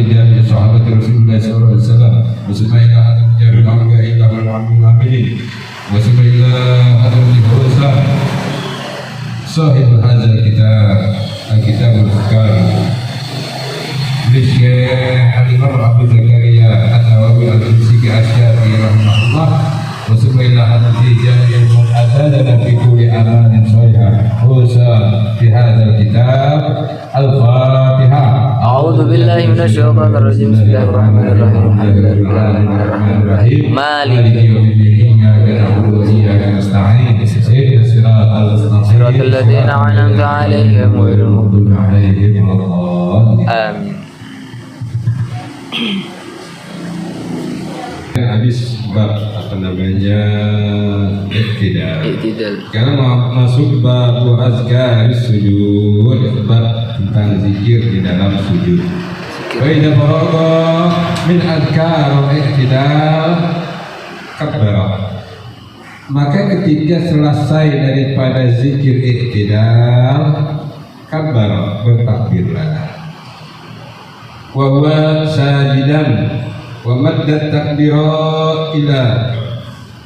rijali sahabati Rasulullah sallallahu alaihi wasallam wa sumaila hadam jarul amga illa wal amilin wa sumaila hadam dihusa sahib hadzal kitab al-Furqan Syekh Al-Imam Abu Zakaria An-Nawawi Al-Siki Asy'ari rahimahullah wa sumaila hadam rijali al-mu'tadala fi kulli amanin salihah husa fi hadzal kitab al-Fatihah. أعوذ بالله من الشيطان الرجيم بسم الله الرحمن الرحيم الحمد لله الرحمن الرحيم مالك يوم الدين إياك نعبد وإياك نستعين اهدنا الصراط الذين أنعمت عليهم غير المغضوب عليهم ولا الضالين آمين. Habis bab apa namanya iktidal. Sekarang masuk bab azkar sujud, bab tentang zikir di dalam sujud. Wa idza faragha min azkar iktidal kabbara. Maka ketika selesai daripada zikir iktidal kabbara, bertakbirlah. Wa huwa sajidan wa maddat takbira ila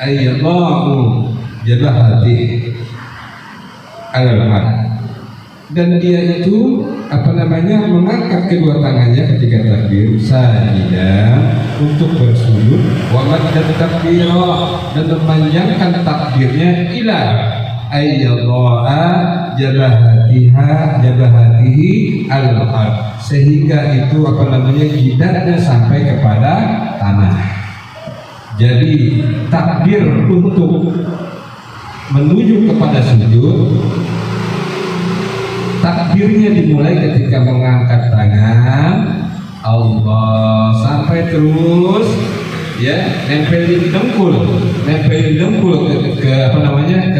ayyallahu jabahati al-ard, dan dia itu mengangkat kedua tangannya ketika takbir sajidah untuk bersujud, wa maddat takbira, dan memanjangkan takbirnya ila ayyallahu jabahatihi al-ard, sehingga itu jidatnya sampai kepada tanah. Jadi takbir untuk menuju kepada sujud, takbirnya dimulai ketika mengangkat tangan Allah sampai terus nempelin dengkul ke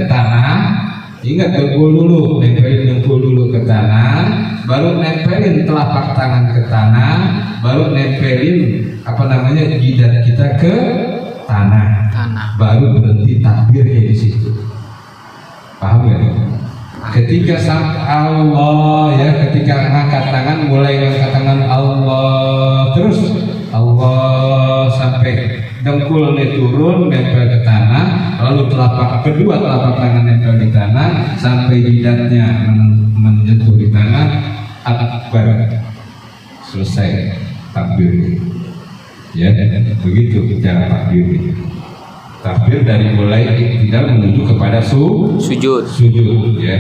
tanah. Ingat, dengkul dulu, nempelin dengkul dulu ke tanah, baru nempelin telapak tangan ke tanah, baru nempelin jidat kita ke tanah. Baru berhenti takbirnya di situ. Paham ya? Ketika Allah ketika angkat tangan, mulai angkat tangan Allah, terus Allah sampai dengkulnya turun nempel ke tanah, lalu kedua telapak tangan nempel di tanah sampai jidatnya menyentuh di tanah, akbar, selesai takbir. Ya, begitu cara takbir. Takbir dari mulai iktidal menuju kepada sujud ya.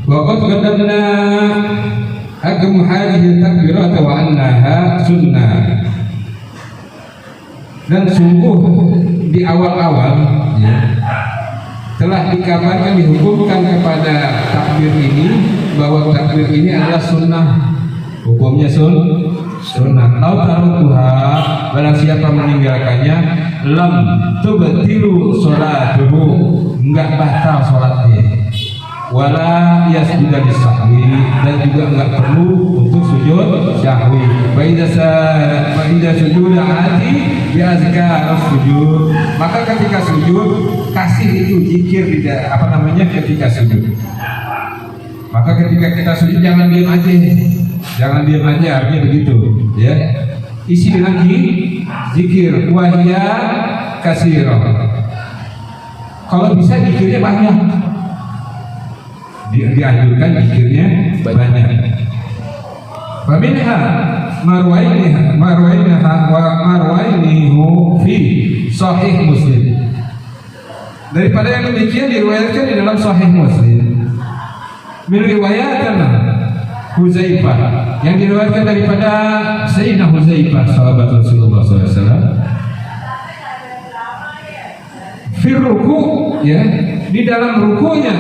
Waqad qaddamna agam hadhihi takbirat wa annaha sunnah, dan sungguh di awal-awal telah dikabarkan, dihukumkan kepada takbir ini bahwa takbir ini adalah sunnah, hukumnya sunnah. Lau tarukuha, barang siapa meninggalkannya, lam tubtilu sholatuhu, enggak batal sholatnya, wala yasjudu lisahwi, dan juga enggak perlu untuk sujud syahwi. Baida sujud hati bi azkar sujud, maka ketika sujud kasih itu zikir ketika sujud. Maka ketika kita sujud jangan diam aja, artinya begitu ya. Isi dengan zikir wahya kasirah. Kalau bisa zikirnya banyak, dianjurkan zikirnya banyak. Faminha marwainihu fi sahih Muslim. Daripada yang demikian diriwayatkan di dalam sahih Muslim. Min riwayatkan Huzaifah, yang diriwayatkan daripada Sayyidina Huzaifah, sahabat Rasulullah SAW. Fi ruku, di dalam rukunya,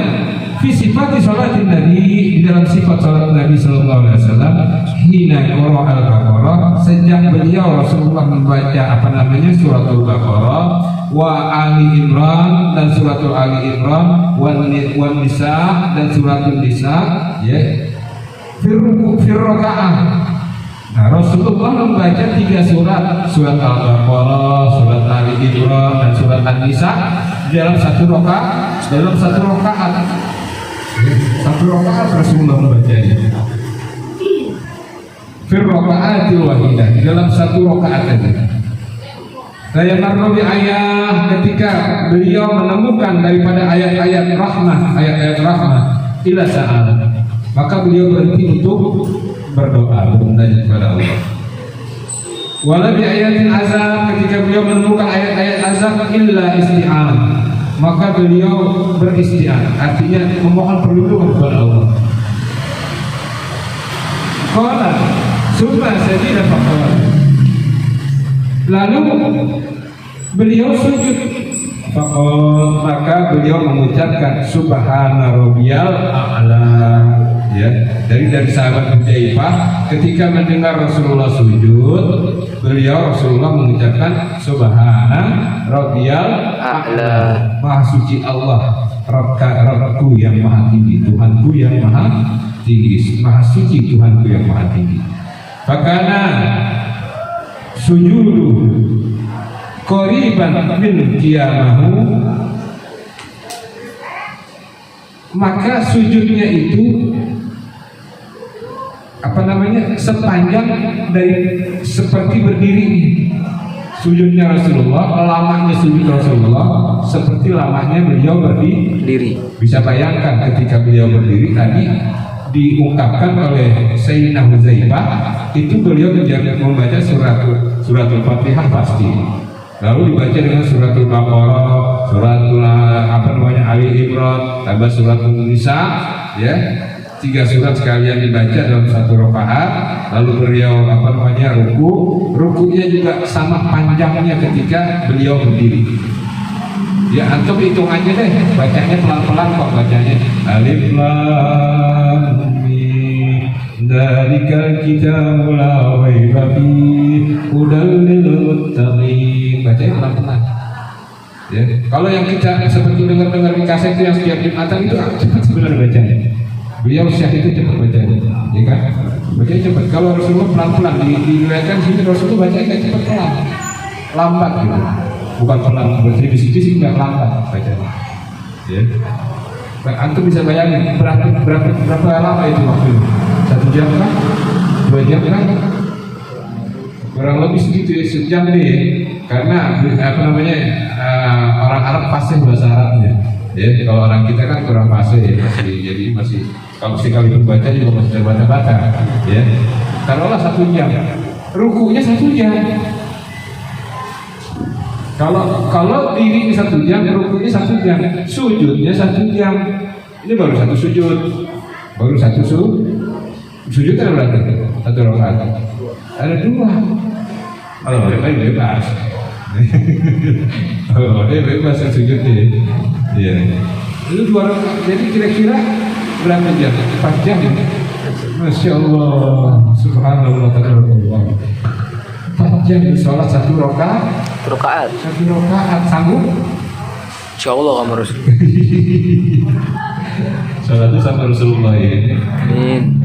fi sifati sholatin Nabi, di dalam sifat sholat Nabi Sallallahu Alaihi Wasallam, hina qara al-Baqarah, sejak beliau Rasulullah membaca suratul Baqarah, wa Ali Imran, dan suratul Ali Imran, wa Nisa, dan suratul Nisa, fir rakaah. Nah, Rasulullah membaca 3 surat Al-Baqarah, surat Ali Imran, dan surat An-Nisa dalam satu rakaat. Satu rakaat Rasulullah membacanya. fir raka'atil wahidah, di dalam satu rakaat saja. Saya marrobi ayah ketika beliau menemukan daripada ayat-ayat rahmah, ila sa'al, maka beliau berhenti untuk berdoa, bermunajat kepada Allah. Wala bi ayatin azab, ketika beliau menemukan ayat-ayat azab, illa isti'an, maka beliau beristi'an, artinya memohon perlindungan kepada Allah. Qala summa sajida faqala, lalu beliau sujud, faqala, maka beliau mengucapkan subhana rabbiyal a'la. Ya, dari sahabat Hudzaifah ketika mendengar Rasulullah sujud, Rasulullah mengucapkan subhana rabbiyal a'la, maha suci Allah, Rabbku yang maha tinggi, Tuhanku yang maha tinggi, maha suci Tuhanku yang maha tinggi. Fakana sujudu qariban min qiyamahu, maka sujudnya itu sepanjang dari seperti berdiri. Sujudnya Rasulullah, lamanya sujud Rasulullah seperti lamanya beliau berdiri. Bisa bayangkan ketika beliau berdiri tadi diungkapkan oleh Sayyidina Hudzaifah, itu beliau membaca suratul Fatihah pasti. Lalu dibaca dengan suratul Baqarah, suratul Ali Imran, tambah suratul Nisa, ya. 3 surat sekalian dibaca dalam satu rakaat. Lalu beliau rukunya juga sama panjangnya ketika beliau berdiri. Ya, antum hitung aja deh, bacanya pelan-pelan kok bacanya. Alif lam mim dzalikal kitabul la raiba fihi hudal lil muttaqin. Bacanya pelan-pelan. Ya, kalau yang kita seperti dengar di kaset itu yang setiap Jumatan itu cepat sebenarnya bacanya. Beliau Syekh itu cepat bacanya, ya kan? Bacanya cepat. Kalau Rasulullah pelan-pelan, diriwayatkan sini Rasulullah bacanya cepat pelan, lambat gitu. Bukan pelan, berbisik-bisik nggak lambat bacanya. Ya. Nah, antum bisa bayangin berapa lama itu waktu? 1 jam kan? 2 jam kan? Kurang lebih segitu ya, sejam nih. Karena orang Arab fasih bahasa Arabnya. Ya, kalau orang kita kan kurang fasih ya, masih kalau sekali membaca juga masih terbata-bata, ya. Taruhlah 1 jam, rukunya 1 jam. Kalau diri 1 jam, rukunya 1 jam, sujudnya 1 jam. Ini baru satu sujud, sujud ada berapa? 1 rakaat. Ada 2. Kalau bebas. Oh, bebas sujudnya. Iya. Itu 2 rakaat. Jadi kira-kira berapa jam? 4 jam. Masya Allah, subhanallah, tabarakallah. 4 jam sholat 1 rakaat. 1 rakaat sanggup? Insya Allah kamu harus. Sholat itu sama Rasulullah ya. Amin.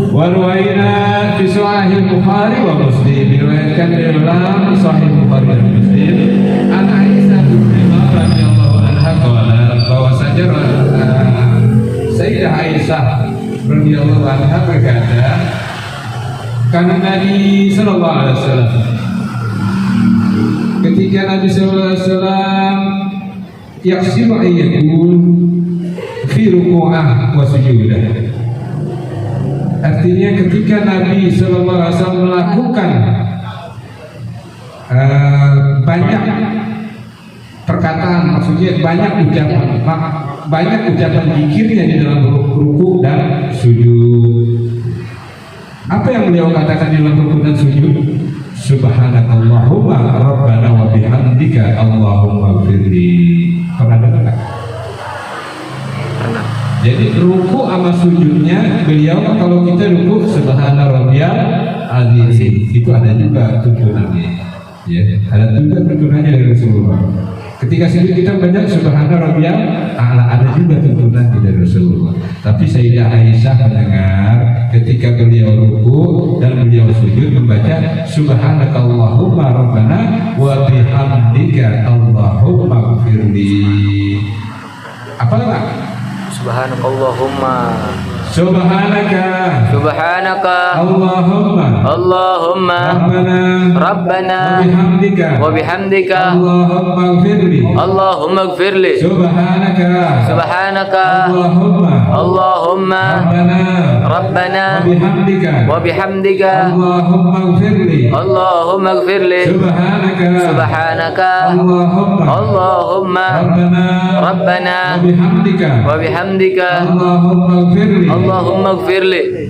Warwaina fi Sahih Bukhari wa Muslim, diriwayatkan dalam Sahih Bukhari dan Muslim, an Aisyah binti radhiyallahu anha qalat, bahwasanya Sayyidah Aisyah radhiyallahu anha berkata, karena Nabi sallallahu alaihi wasallam, ketika Nabi sallallahu alaihi wasallam yaksiru ayyakun fi ruku'ah wa sujudah. Artinya ketika Nabi sallallahu alaihi wasallam melakukan banyak perkataan, maksudnya banyak ucapan zikirnya di dalam ruku dan sujud. Apa yang beliau katakan di dalam ruku dan sujud? Subhanakallahumma rabbana wa bihamdika Allahumma firli. Pernah dengar tak? Pernah. Jadi ruku sama sujudnya beliau, kalau kita ruku subhana rabbiyal azim, itu ada juga tuntunannya. Ya, ada juga tuntunannya dari Rasulullah. Ketika sujud kita banyak subhana rabbiyal a'la, ada juga tuntunan dari Rasulullah. Tapi Sayyidah Aisyah mendengar ketika beliau ruku dan beliau sujud membaca subhanakallahumma rabbana wa bihamdika Allahumma firli. Apa lagi? Subhanakallahumma. Subhanaka Allahumma Rabbana wa bihamdika Allahumma ighfirli Subhanaka Allahumma Rabbana wa bihamdika Allahumma ighfirli Subhanaka Allahumma Rabbana wa bihamdika Allahumma ighfirli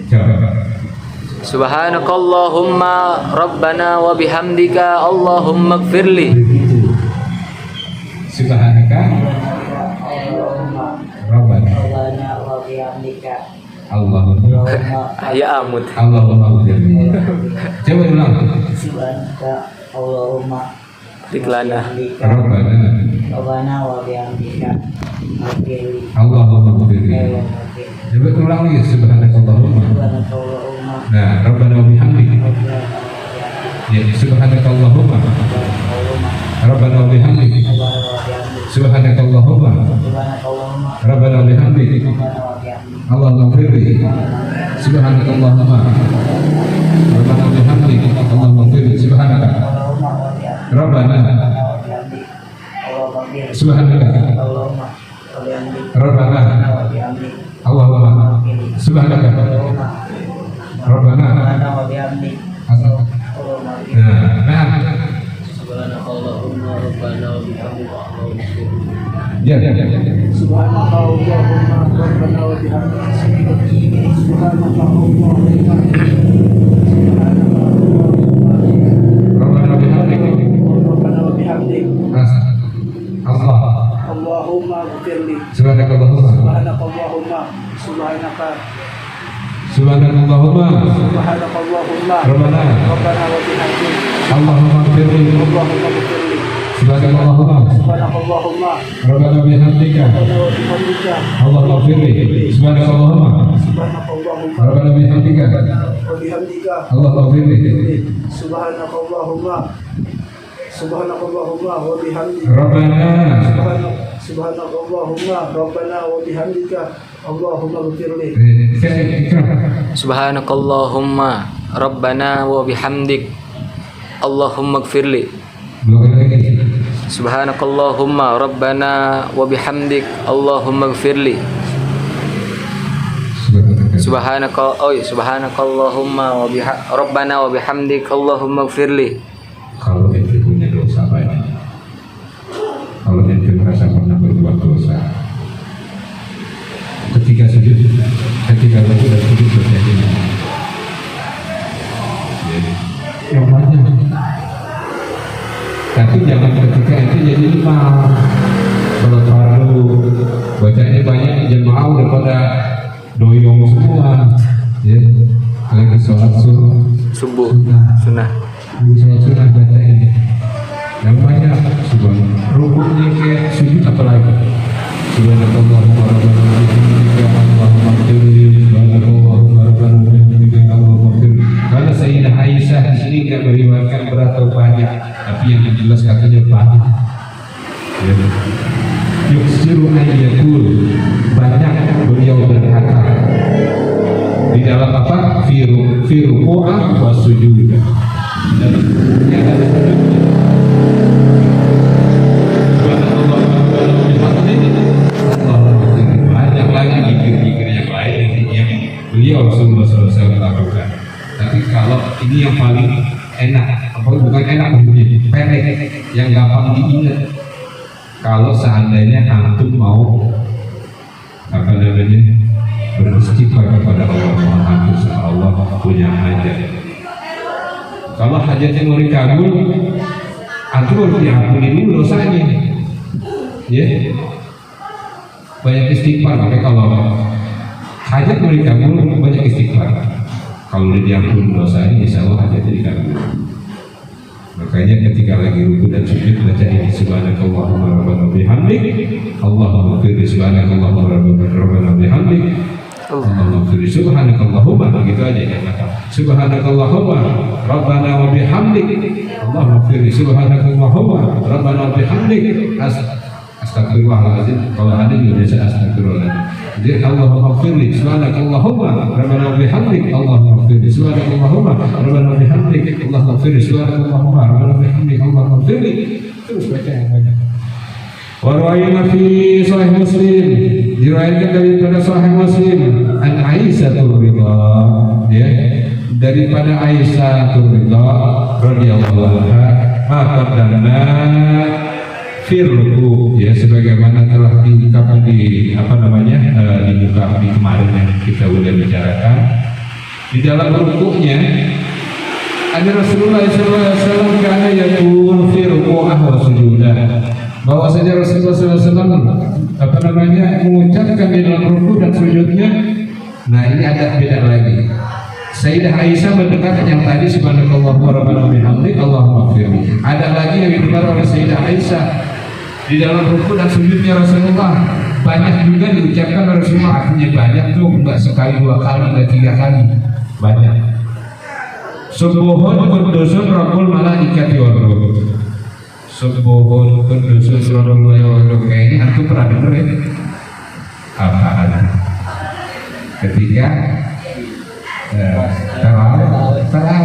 Subhanakallahumma Rabbana wa bihamdika Allahumma ighfirli. Subhanaka Rabbana wa bihamdika Allahumma Ya amut. Allahumma ighfirli. Coba ulang. Subhanaka Allahumma Tiklana. Rabbana wa bihamdika Allahumma ighfirli. Coba ulang lagi. Subhanaka Allahumma. Nah, Rabbana wa bihamdika. Ya, Subhanaka Allahumma. Rabbana wa bihamdika. Subhanaka Allahumma. Rabbana wa bihamdika. Allahumma ighfirli. Subhanaka Allahumma. Rabbana wa bihamdika. Allahumma ighfirli. Subhanaka Rabbana Subhanaka Rabbana Allahumma Subhanaka Rabbana. Nah, Subhanakallahumma Rabbana wa bihamdika ya. Subhanakallahumma Rabbana wa bihamdika Rabbana wa bihamdika. Allah. Allahumma ighfirli Subhanaka Allahumma. Subhanakallahumma Rabbana Rabbana wa bihamdika Allahumma ighfirli. Subhanaka Allahumma. Subhanakallahumma Rabbana bihamdika Allahumma ighfirli. Subhanaka Allahumma. Rabbana bihamdika Allahumma ighfirli. Subhanakallahumma wa bihamdika Rabbana Subhanakallahumma Rabbana wa bihamdika Allahumma ighfirli. Subhanakallahumma Rabbana wa bihamdik Allahumma ighfirli. Dua kali lagi. Subhanakallahumma Rabbana wa bihamdik Allahumma ighfirli. Subhanakallahumma wa Rabbana wa bihamdik Allahumma ighfirli. Kalau ente punya dosa banyak, kalau ente merasa pernah berbuat dosa, ketika sujud, ketika rukuk dan sujud terjadi yang banyak. Tapi jangan ketika ente jadi imam, kalau fardu bacanya banyak jemaah udah pada doyong semua, ya. Lagi sholat Subuh sunnah. Sholat sunnah baca ini yang banyak. Subhanallah, rukuknya kayak sujud apalagi. Subhanallahumma rabbana wa bihamdika Allahumma ighfirli. Subhanallahumma rabbana wa bihamdika Allahumma ighfirli. Karena Sayyidah Aisyah di sini tidak meriwayatkan berat atau banyak, tapi yang jelas katanya banyak. Ya. Yuksiru ayyakul, banyak beliau berkata di dalam apa? Fi ruku'ah wa sujud. Dan yang ada banyak lagi zikir-zikir yang lain yang beliau Rasulullah SAW lakukan. Tapi kalau ini yang paling enak, bukan enak maksudnya, pendek, yang gampang diingat. Kalau seandainya antum mau apa namanya beristighfar kepada Allah, mohon Allah punya hajat. Kalau hajatnya mau dikabul, antum harus diampuni dulu dosanya. Ya, banyak istighfar. Makanya kalau hajat mau dikabul, banyak istighfar. Kalau diampuni dosanya, insya Allah hajatnya dikabul. Makanya ketika lagi rukuk dan sujud baca ini subhanakallahumma rabbana bihamdik Allahumma ighfirli. Subhanakallahumma rabbana bihamdik Allahumma ighfirli. Subhanakallahumma, begitu aja ya kata. Subhanakallahumma rabbana wa bihamdik Allahumma ighfirli. Subhanakallahumma rabbana wa bihamdik Astagfirullahaladzim. Kalau ada juga biasa astagfirullah. Jadi Allahumma firli subhanakallahumma rabbana bihamdik Allahumma firli subhanakallahumma rabbana bihamdik Allahumma firli subhanakallahumma rabbana bihamdik Allahumma firli. Terus baca yang banyak. Wa rawaina fi sahih Muslim, diriwayatkan daripada sahih Muslim an Aisyah radhiyallahu ya, daripada Aisyah radhiyallahu anha, maka dana firruku ya, sebagaimana telah diungkapkan di di muka di kemarin yang kita sudah bicarakan. Di dalam rukuknya ada Rasulullah SAW karena yakun firruku wa sujudah, bahwasanya Rasulullah SAW mengucapkan di dalam ruku dan sujudnya. Nah ini ada beda lagi. Sayyidah Aisyah mendengarkan yang tadi subhanakallahumma rabbana bihamdik Allahumma firli. Ada lagi yang didengar oleh Sayyidah Aisyah di dalam ruku dan sujudnya Rasulullah. Banyak juga diucapkan oleh Rasulullah. Artinya banyak tuh, enggak sekali, dua kali, enggak tiga kali, banyak. Subuhun kudusun rabbul malaikati war ruh. Subuhun kudusun rabbul malaikati war ruh. Kayaknya antum pernah denger ya? Apaan? Ketika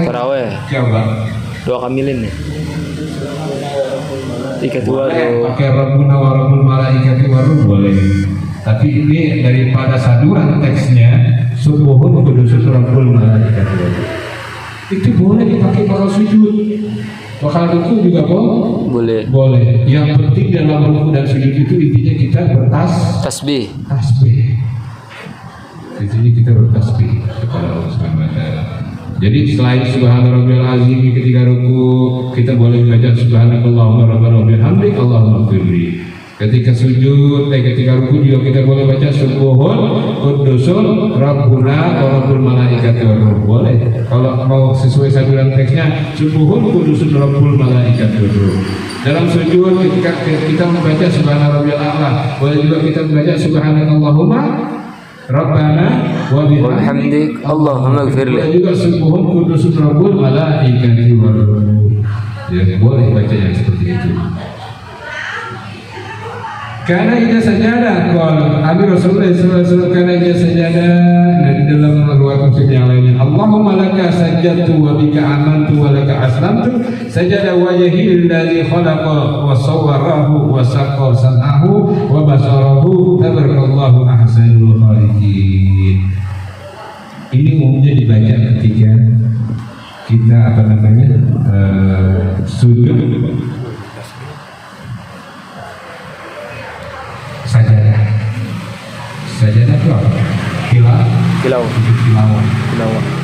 Taraweh. Coba 2 kamilin nih. 3 dua pakai Rabbuna wa rabbul malaikati war ruh boleh. Tapi ini daripada saduran teksnya subuhun kudusun rabbul malaikati war ruh. Itu boleh dipakai kalau sujud. Bakal ruku juga boleh. Boleh. Yang penting dalam ruku dan sujud itu intinya kita tasbih. Intinya kita bertasbih kepada Allah Subhanahu wa taala. Jadi selain subhanarabbiyal azim ketika ruku, kita boleh baca subhanakallahumma rabbana bihamdik Allahumma firli. Ketika sujud, ketika ruku juga kita boleh baca subuhun kudusun rabbuna wa rabbul malaikati war ruh. Boleh. Kalau mau sesuai saduran teksnya subuhun kudusun rabbul malaikati war ruh. Dalam sujud ketika kita membaca subhanarabbiyal a'la, boleh juga kita membaca subhanakallahumma rabbana wa bihamdik Allahumma ighfirli. Juga subuhun kudusun rabbul malaikati war ruh. Ya boleh baca yang seperti itu. Karena ida sajadah, kalau Abi Rasulullah SAW karena ida sajadah, dan di dalam riwayat Muslim yang lainnya, Allahumma laka sajadtu wa bika amantu wa laka aslamtu, sajada wajhi alladhi khalaqa wa sawwarahu wa saqqa san'ahu wa basarahu tabarakallahu ahsanul khaliqin. Ini umumnya dibaca ketika kita sujud sajadah itu apa? Tilawah.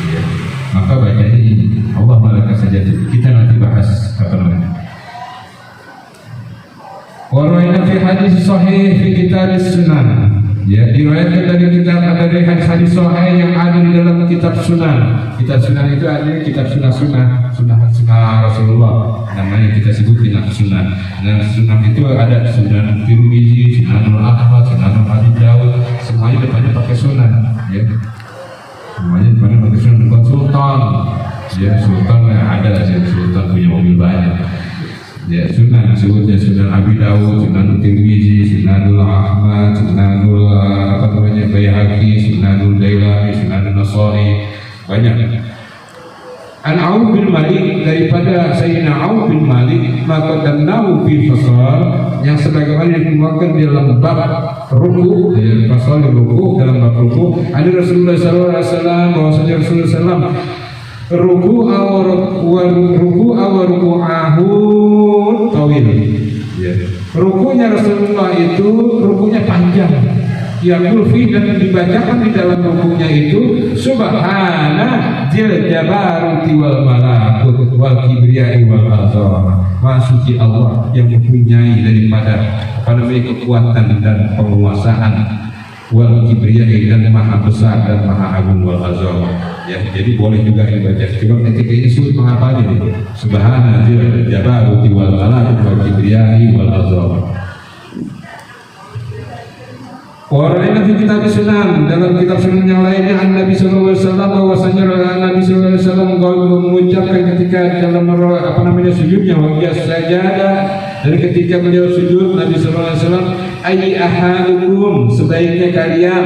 Ya. Maka bacanya ini Allah malaka sajadah. Kita nanti bahas Waraina fi hadis sahih fi kitab sunan. Ya, diriwayatkan dari hadis sahih yang ada di dalam kitab sunan. Kitab sunan itu ada kitab sunnah Rasulullah. Namanya kita sebut kitab sunan. Nah, sunan itu ada sunan Tirmizi, Sunanul Ahmad, Sunanul Abi Dawud, semuanya depannya pakai sunan, ya. Semuanya depannya pakai sunan. Bukan sultan. Ya, sultan ada sultan punya mobil banyak. Ya, sunan sebutnya Sunan Abi Dawud, Sunan Tirmizi, Sunanul Ahmad, Sunanul Baihaqi, Sunanul Dailami, Sunanul Nasai, banyak. An Auf bin Malik, daripada Sayyidina Auf bin Malik, maka danau fi fasal yang sebagaimana dikemukakan di dalam bab ruku, fasal ruku, dalam bab ruku, ada Rasulullah sallallahu alaihi wasallam, bahwasanya Rasulullah sallallahu ruku ruku'ahu tawil. Rukunya Rasulullah itu rukunya panjang. Yaqul fi, dan dibacakan di dalam rukunya itu subhana dzil jabaruti wal malakut wal kibriyai wal azam. Maha suci Allah yang mempunyai daripada kekuatan dan penguasaan, wal kibriyai, dan maha besar dan maha agung, wal azam. Ya, jadi boleh juga dibaca. Cuma ketika ini sulit menghafalnya nih. Subhana dzil jabaruti wal malakut wal kibriyai wal azam. Orang di kitab sunan, dalam kitab sunan yang lainnya Nabi sallallahu alaihi wasallam, bahwasanya Nabi sallallahu alaihi wasallam mengucapkan ketika dalam sujudnya, wa sajadah Dan ketika beliau sujud, Nabi sallallahu alaihi wasallam, "Ayyi ahadukum," sebaiknya kalian,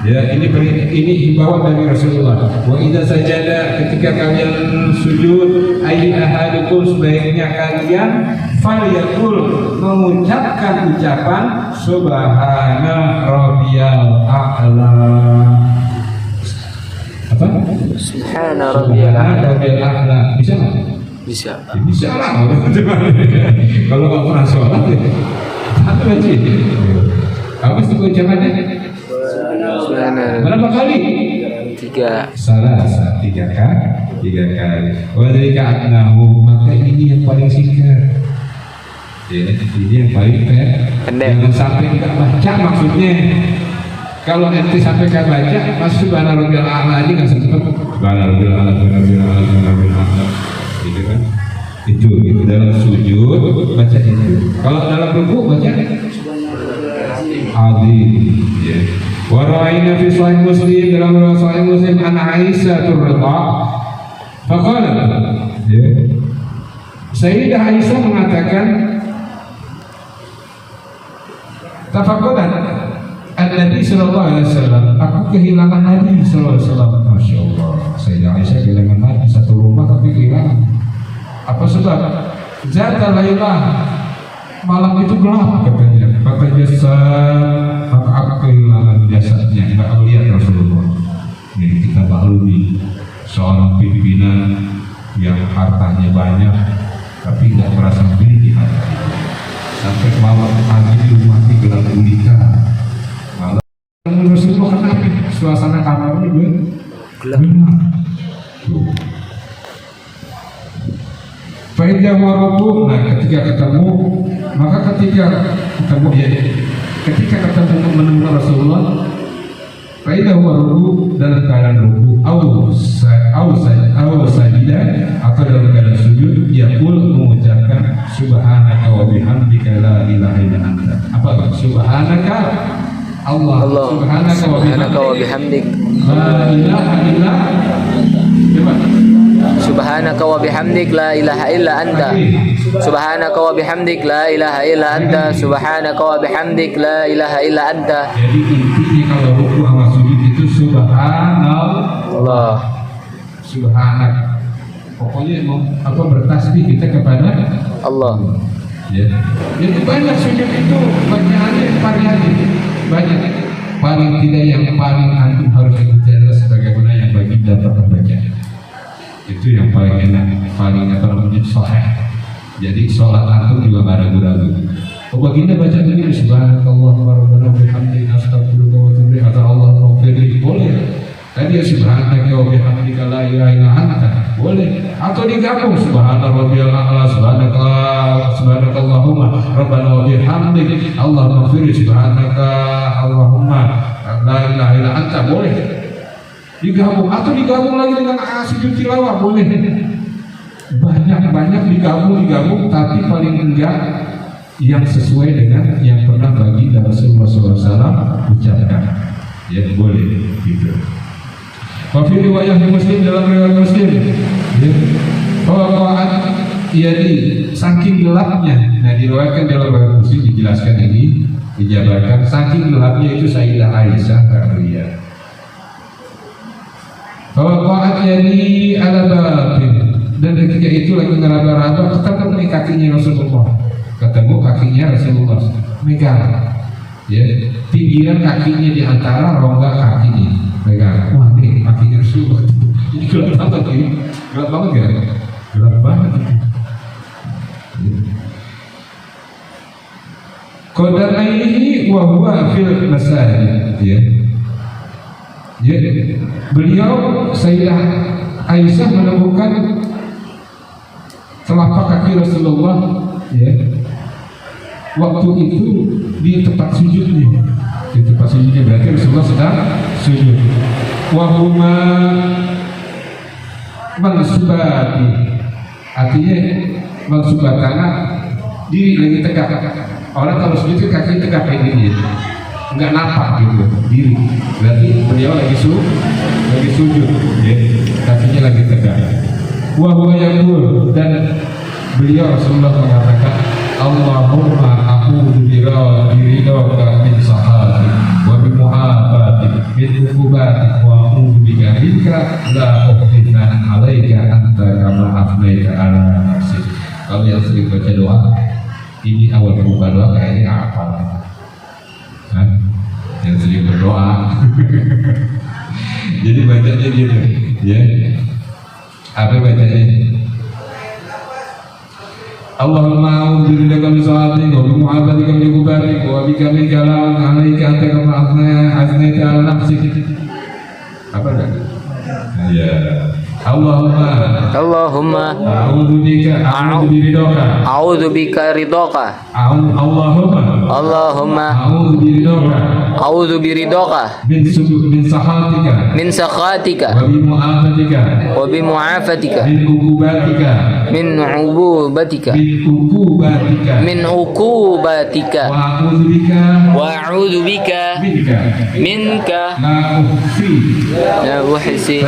ya ini himbauan dari Rasulullah. "Wa idza sajada," ketika kalian sujud, "ayyi ahadukum," sebaiknya kalian falyaqul, mengucapkan ucapan subhana rabbiyal a'la. Apa? Subhana rabbiyal a'la. Bisa nggak? Bisa. Ya, bisa lah. Kalau nggak pernah sholat ya satu aja. Apa sih ucapannya? Subhana. Berapa kali? 3. Salah, 3 kali. Wadhalika adnahu, maka ini yang paling singkat. Ya, ini yang paling pendek. Jangan sampai nggak baca maksudnya. Kalau nanti sampai nggak baca, masuk subhana rabbiyal a'la aja nggak sempet. Subhana rabbiyal a'la, subhana rabbiyal a'la, subhana rabbiyal a'la. Gitu kan? Itu gitu dalam sujud baca itu. Kalau dalam ruku baca azim. Ya. Wa ra'ayna fi sahih Muslim, dalam sahih Muslim, an Aisyah radhiyallahu faqala, ya. Sayyidah Aisyah mengatakan, tafaqadan Nabi sallallahu alaihi wasallam, aku kehilangan Nabi sallallahu alaihi wasallam. Masya Allah, Sayyidah Aisyah kehilangan Nabi satu rumah tapi kehilangan. Apa sebab? Zata laylah, malam itu gelap katanya. Kata jasa, maka aku kehilangan jasadnya. Nggak melihat Rasulullah. Ini kita maklumi seorang pimpinan yang hartanya banyak, tapi nggak merasa memiliki harta. Sampai malam pagi di rumah ini gelap gulita. Malam Rasulullah kenapa? Suasana kamarnya gelap. Faidah warubu, nah ketika ketemu, maka ketika ketemu menemukan Rasulullah, faidah warubu dalam keadaan ruku, au sajida, atau dalam keadaan sujud, dia pun mengucapkan subhanaka wa bihamdika la ilaha illa anta. Apa? Subhanaka Allah. Subhanaka wa bihamdik la ilaha illa anta. Subhanaka wa bihamdik la ilaha illa anta. Subhanaka wa bihamdik la ilaha illa anta. Subhanaka wa bihamdik la ilaha illa anta. Jadi intinya kalau ruku sama sujud itu subhanallah. Subhanak. Pokoknya bertasbih kita kepada Allah. Ya. Jadi banyak sujud itu bacaannya variasi. Banyak. Paling tidak yang paling antum harus ikuti adalah sebagaimana yang baginda pernah baca. Itu yang paling enak, paling sahih. Jadi sholat antum juga nggak ragu-ragu. Baginda baca begini, subhanakallahumma rabbana bihamdika astaghfiruka wa atubu ilaik, atau Allahumma ighfirli, boleh. Tadi subhanaka wa bihamdika la ilaha illa anta, boleh. Atau digabung subhana rabbiyal a'la, subhanakallahumma rabbana wa bihamdik Allahumma ighfirli, subhanaka Allahumma la ilaha illa anta, boleh. Digabung atau digabung lagi dengan sujud tilawah, boleh. Banyak digabung, tapi paling enggak yang sesuai dengan yang pernah baginda Rasulullah SAW ucapkan, ya boleh gitu. Wafi riwayat Muslim, dalam riwayat Muslim, ya, waqa'at yadi, saking gelapnya. Nah, diriwayatkan dalam riwayat Muslim, dijelaskan ini, dijabarkan saking gelapnya itu Sayyidah Aisyah terlihat. Waqa'at yadi ala babin, dan ketika itu lagi ngeraba-raba ketemu nih kakinya Rasulullah. Ketemu kakinya Rasulullah, megang, ya, pinggiran kakinya di antara rongga kakinya, megang. Wah, nih kakinya Rasulullah. Ini gelap banget ini, gelap banget ya, gelap banget. Qadar aihi wa huwa fil masajid, ya. Ya, beliau Sayyidah Aisyah menemukan telapak kaki Rasulullah, ya, waktu itu di tempat sujudnya. Di tempat sujudnya berarti Rasulullah sedang sujud. Wahuma mansubati, artinya mansubatana, diri lagi tegak. Orang kalau sujud kaki tegak kayak gini, enggak napak gitu, diri. Berarti beliau lagi sujud, ya, kakinya lagi tegak. Wa huwa yaqul, dan beliau Rasulullah mengatakan Allahumma a'udzu biridhaka min sakhatik wa bi mu'afatik min uqubatik wa a'udzu bika minka la uhsi thanan 'alaika anta kama afnaita 'ala nafsik. Kalau yang sering baca doa ini awal buka doa kayaknya apa? Kan? Yang sering berdoa. Jadi bacanya gitu, ya. Apa bacanya? Allahumma a'udzu bika min sakhatik wa bi mu'afatika min uqubatik wa bika minka la 'alaika anta kama afnaita 'ala nafsik. Apa kan? Ya. Allahumma a'udzu biridhaka Allahumma a'udzu biridhaka min sakhatika wa bi mu'afatika min uqubatika wa a'udzu bika minka la uhsi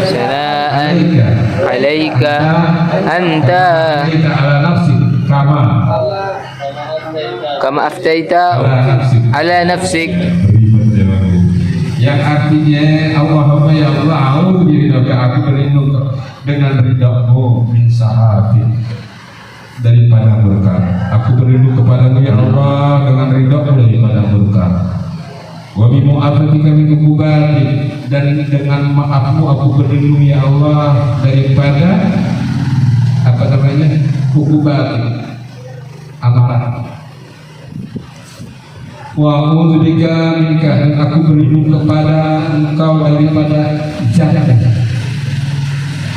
sana'an 'alaika anta kama aftaita 'ala nafsik. Yang artinya Allahumma ya Allah a'udzu biridhaka, aku berlindung dengan ridhamu min sahatik, daripada murka. Aku berlindung kepadamu ya Allah dengan ridhamu daripada murka. Wa bi mu'afatika min uqubatik, dan dengan maafmu aku berlindung ya Allah daripada apa namanya uqubatik, amarah. Wa a'udzu bika minka, dan aku berlindung kepada engkau daripada jahat.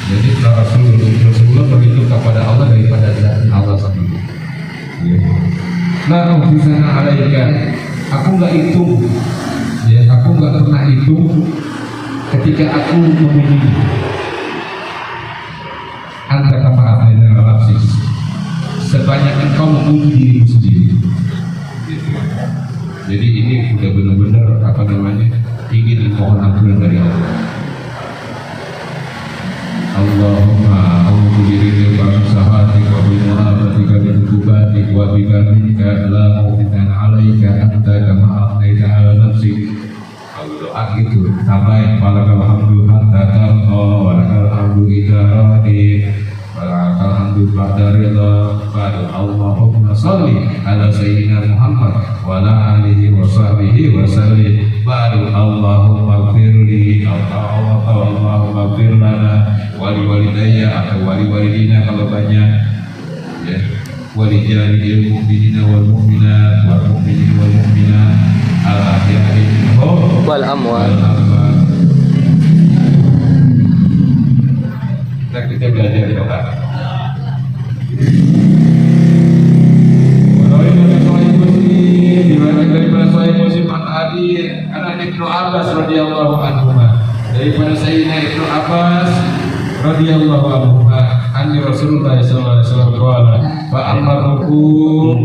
Jadi Rasulullah berlindung kepada Allah daripada jahat Allah sendiri. Nah, di sana alaika, aku nggak hitung, ya, aku nggak pernah hitung ketika aku memilih antara kata dan nafsi, sebanyak engkau memuji dirimu sendiri. Gitu. Jadi ini sudah benar-benar apa namanya ingin mohon ampunan dari Allah. Allahumma a'udzu biridhika min sakhatik wa bi mu'afatika min uqubatik wa bika minka la mu'tinan 'alaika anta kama afnaita 'ala nafsik. Kalau doa gitu tambahin falakal hamdu hatta tarda wa lakal hamdu idza radit wa lakal hamdu ba'da ridha. Allahumma shalli ala sayyidina Muhammad wa ala alihi wa sahbihi wa sallim. Baru Allahumma firli, Allahumma fir lana wali walidayya atau wali walidina kalau banyak, ya, wali jami'il mu'minina wal mu'minat wal mu'minin wal mu'minat al ahya'i minhum Wal amwat. Kita belajar doa. Daripada Sahih Muslim an Abi an Ibnu Abbas radhiyallahu anhu, daripada Sayyidina Ibnu Abbas radhiyallahu anhu, anni Rasulullah sallallahu alaihi wasallam qala fa amaruku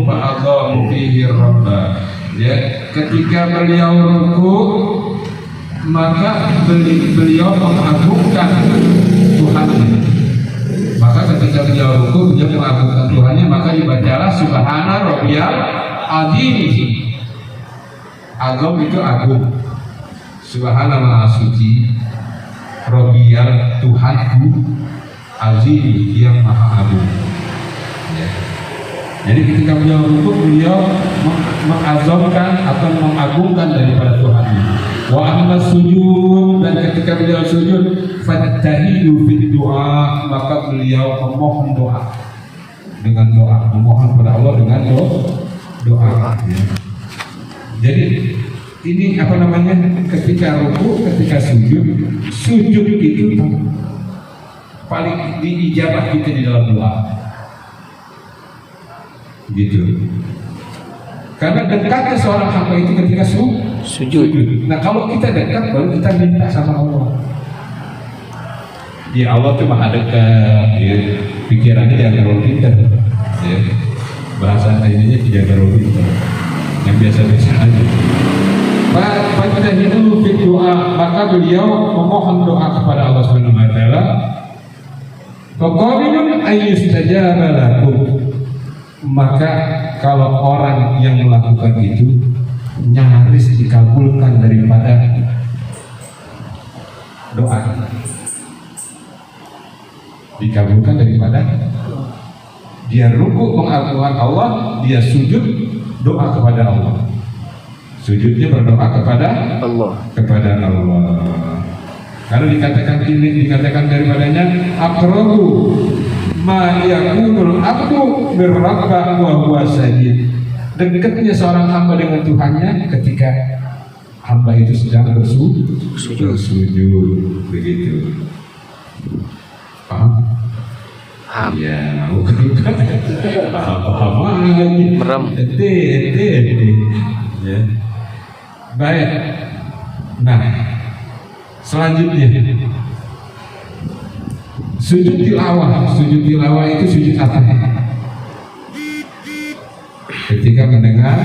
fa aqamu fihi rabba. Ya, ketika beliau ruku maka beliau mengagungkan Tuhannya. Maka ketika beliau ruku beliau mengagungkan Tuhannya, maka dibacalah subhana rabbiyal azim. Agam itu agung, subhana maha suci, Rabbiyal Tuhanku, azim yang maha agung. Ya. Jadi ketika beliau rukuk beliau mengazamkan atau mengagungkan daripada Tuhannya. Wa amma sujud, dan ketika beliau sujud fatahidu fid doa, maka beliau memohon doa dengan doa, memohon kepada Allah dengan doa. Ya. Jadi ini apa namanya, ketika ruku, ketika sujud itu paling diijabah kita di dalam doa, gitu. Karena dekatnya seorang hamba itu ketika sujud. Nah kalau kita dekat baru kita minta sama Allah. Ya Allah tuh maha dekat, ya. Pikirannya jangan terlalu pintar, ya. Bahasa ininya tidak terlalu pintar, yang biasa-biasa aja. Pada hidup doa, maka beliau memohon doa kepada Allah Subhanahu Wa Taala. Faqabilun ayyustajaba lakum, maka kalau orang yang melakukan itu nyaris dikabulkan daripada doa, dikabulkan daripada dia ruku mengagungkan Allah, dia sujud doa kepada Allah, sujudnya berdoa kepada Allah. Karena dikatakan daripadanya aqrabu ma yakunul abdu birrabbah wa huwa sajid. Dekatnya seorang hamba dengan Tuhannya ketika hamba itu sedang bersujud begitu. Paham? Paham. Ya, paham lagi. Merem. Ya. Baik. Nah, selanjutnya sujud tilawah. Sujud tilawah itu sujud apa? Ketika mendengar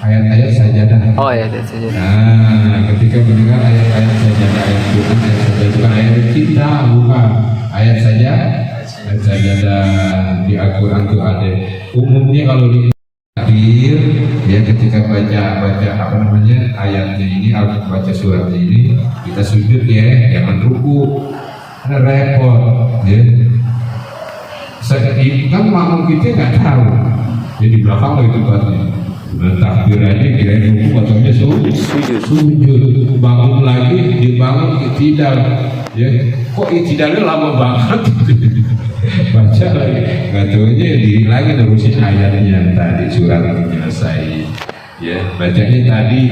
ayat-ayat sajadah. Oh ya, saja. Nah, ketika mendengar ayat-ayat sajadah, ayat Quran, ayat sajadah, bukan ayat cinta, bukan ayat saja. Ayat sajadah di Al-Quran itu ada. Umumnya kalau di takbir, ya ketika baca apa namanya ayatnya ini, baca suratnya ini, kita sujud ya, jangan ruku, ada repot, ya. Kan makmum kita nggak tahu, jadi di belakang lagi tempatnya. Takbir aja kirain ruku ataunya sujud, bangun lagi, dibangun itidal, ya. Kok itidalnya lama banget? Baca lagi, nggak tahunya diri lagi nerusin ayatnya tadi surat selesai, ya bacanya tadi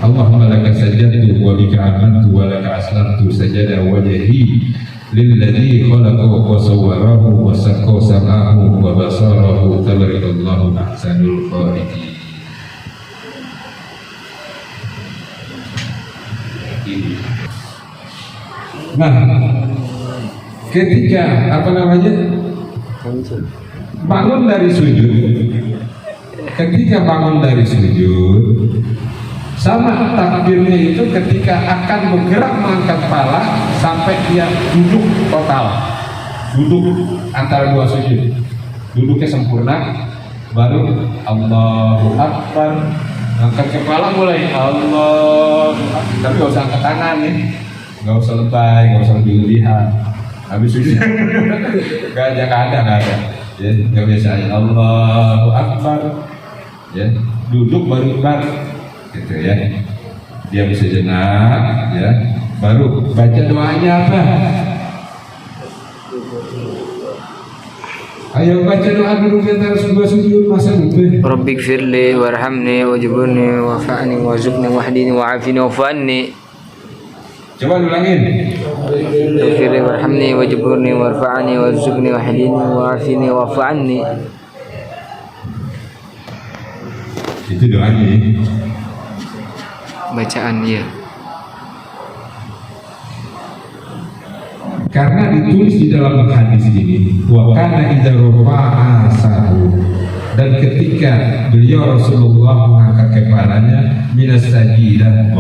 Allahumma laka sajadtu wa bika amantu wa laka aslamtu sajada wajhi lilladzi khalaqahu wa sawwarahu wa sakkaw sam'ahu wa basarahu tabarakallahu ahsanul khaliqin. Nah, ketika apa namanya bangun dari sujud, ketika bangun dari sujud sama takbirnya itu ketika akan bergerak mengangkat kepala sampai dia duduk total, duduk antara dua sujud, duduknya sempurna, baru Allahu Akbar, angkat kepala mulai Allah, tapi gak usah angkat tangan ya, gak usah lebay, gak usah lebih-lebihan. Habis sujud gak ada ya, gak biasa aja Allahu Akbar ya, duduk baru gitu ya, dia bisa jenak ya, baru baca doanya apa? Ayo baca doa dulu antara sebuah sujud, masa lupa? Rabbik firli warhamni wajburni wafa'ni warzuqni wahdini wa'afini wa'fu'anni. Coba ulangin. Firli warhamni wajburni warfa'ni warzuqni wahdini wa'afini wa'fu'anni. Itu doanya. Bacaan ya. Karena ditulis di dalam hadis ini, wa kana idza rafa'a sahu, dan ketika beliau Rasulullah mengangkat kepalanya minas sajidah,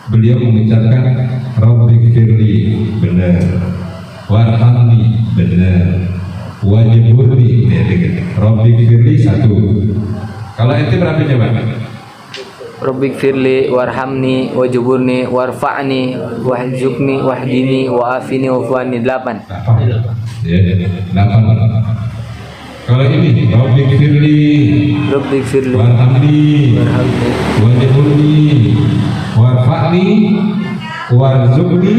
beliau mengucapkan Rabbi firli, benar, warhamni, benar, wajburni, Rabbi firli satu. Kalau itu berapa coba? Rabbik firli warhamni wajburni warfa'ni wahzukni wahdini wa'afini wa'fu'anni. 8. Ya, 8. Kalau ini Rabbik firli warhamni wajburni warfa'ni warzukni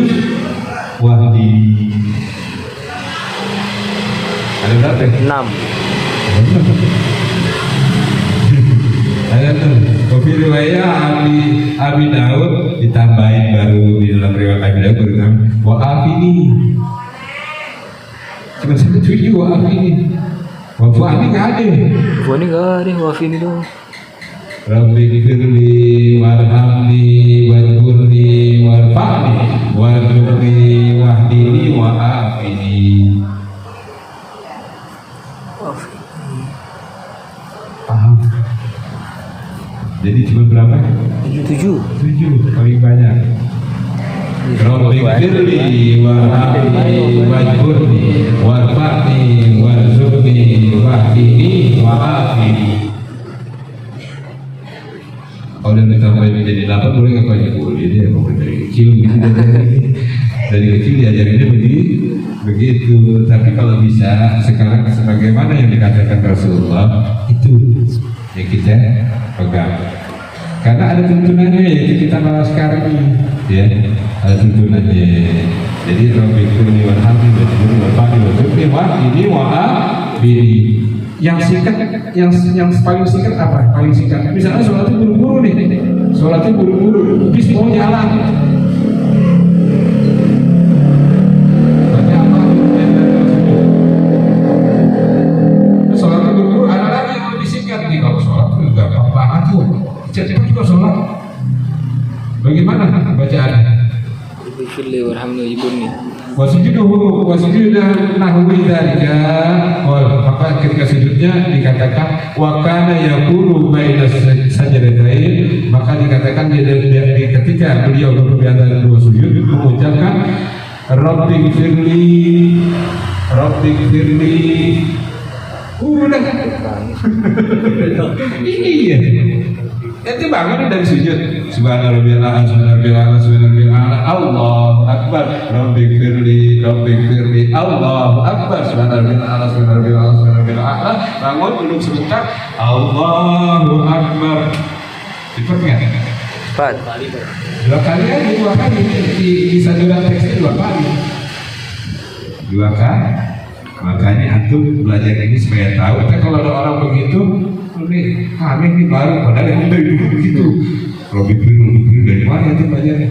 wahdini. Ada berapa? 6. Ada tuh, kopi riwayat Abi Daud ditambahin baru di dalam riwayat Abi Daud beritahu wa'afini. Cuma 7 wa'afini. Wa'afini nggak ada. Wa'afini nggak ada, wa'afini dong. Rabbi firli warhamni wajburni warfa'ni warzuqni wahdini wa'afini. Paham? Jadi cuma berapa? 7. 7 paling banyak. Rabbi firli warhamni wajburni warfa'ni warzuqni wahdini wa'afini. Kalau udah ditambahin menjadi 8 boleh nggak banyak boleh, dia mau dari kecil gitu, dari kecil diajarinnya begitu. Tapi kalau bisa sekarang sebagaimana yang dikatakan Rasulullah itu yang kita pegang. Karena ada tuntunannya, yaitu kita malah sekarang ini, ya ada tuntunannya. Jadi Rabbi firli warhamni wajburni warfa'ni warzuqni wahdini wa'afini. Yang singkat, yang paling singkat apa? Paling singkat. Misalnya sholatnya buru-buru nih, sholatnya buru-buru, bis mau jalan. Baca apa? Sholatnya buru-buru, ada lagi yang lebih singkat nih. Kalau sholat itu gampang banget tuh, cepat juga sholat. Bagaimana bacaannya? Rabbi firli warhamni wajburni. Wasujuduhu nahwi dzalika, maka ketika sujudnya dikatakan wa kana yaqulu baina sajdatain, maka dikatakan di ketika beliau duduk di antara dua sujud mengucapkan Rabbi firli udah iya. Itu bangun dari sujud. Subhanallah, Allahu Akbar. Rabbi firli, Allahu Akbar. Subhanallah. Bangun duduk sebentar. Allahu Akbar. Cepat nggak? Cepat. Dua kali di saluran teksnya 2 kali. 2 kali. Makanya antum belajar ini supaya tahu. Tapi kalau ada orang begitu, ini aneh nih baru, padahal yang dari dulu begitu. Robby Firli dari mana itu belajarnya?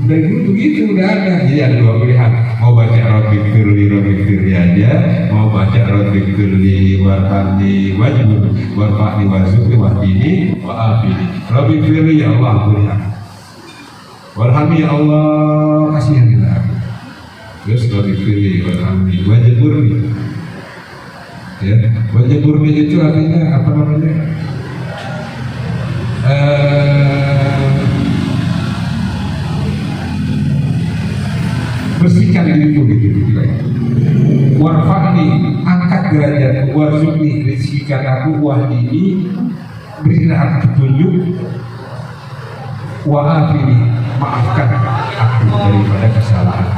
Dari dulu begitu udah ada. Jadi ada 2 pilihan. Mau baca Robby Firli aja, mau baca Robby Firli warhamni warfa'ni warzuqni wahdini wa'afini. Robby Firli ya Allah ampunilah. Warhamni ya Allah kasihanilah aku. Terus Robby Firli warhamni wajburni. Ya, wajburni itu artinya apa namanya? Bersihkan diriku gitu. Warfa'ni, angkat derajat, warzuqni, rizkikan aku, wahdini, berilah aku petunjuk, wa'afini, maafkan aku daripada kesalahan.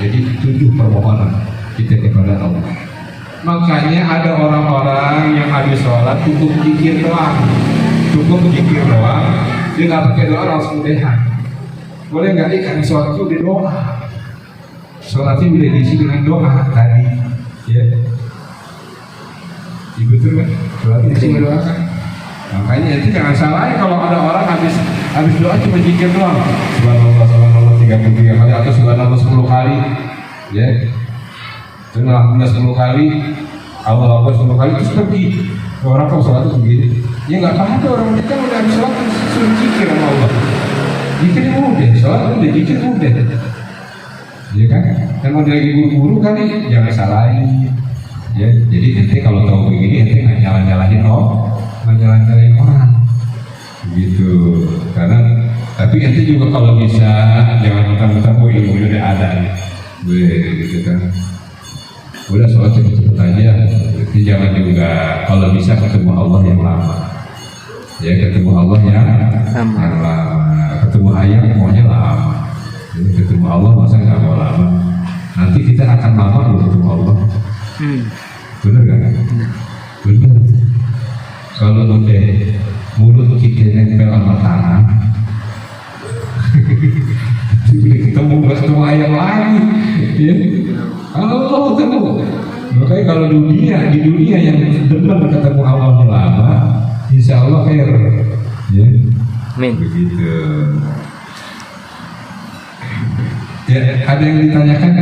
Jadi 7 permohonan kita kepada Allah. Makanya ada orang-orang yang habis sholat cukup zikir doang, dia nggak pakai doa langsung dehan. Boleh nggak ikan sholat itu di doa? Sholatnya boleh diisi dengan doa tadi, ya. Ibu betul kan? Sholatnya diisi dengan doa kan? Makanya itu jangan salah ya kalau ada orang habis doa cuma zikir doang. Subhanallah 33 kali atau subhanallah 10 kali, ya. Setelah 10 kali, Allah Akbar 10 kali terus pergi. Orang kalau sholat itu begini, ya nggak paham tuh orang mereka udah habis sholat suruh zikir sama Allah. Zikir mudah, sholat udah zikir mudah, ya kan? Dan mau lagi buru-buru kali, jangan salahin. Ya, jadi ente kalau tahu begini ente nggak nyalahin orang, begitu. Karena tapi ente juga kalau bisa jangan mentang-mentang ilmu udah ada, gitu kan? Udah sholat cepet-cepet aja. Jadi jangan juga kalau bisa ketemu Allah yang lama. Ya ketemu Allah yang lama. Ketemu ayam maunya lama. Jadi ketemu Allah masa nggak mau lama? Nanti kita akan lama loh ketemu Allah. Bener kan? Bener. Kalau udah mulut kita nempel sama tangan, ketemu ayam lagi. Ya. Allah ketemu. Makanya kalau di dunia yang demen ketemu Allah lama, insya Allah fair. Ya. Amin. Begitu. Ya, ada yang ditanyakan?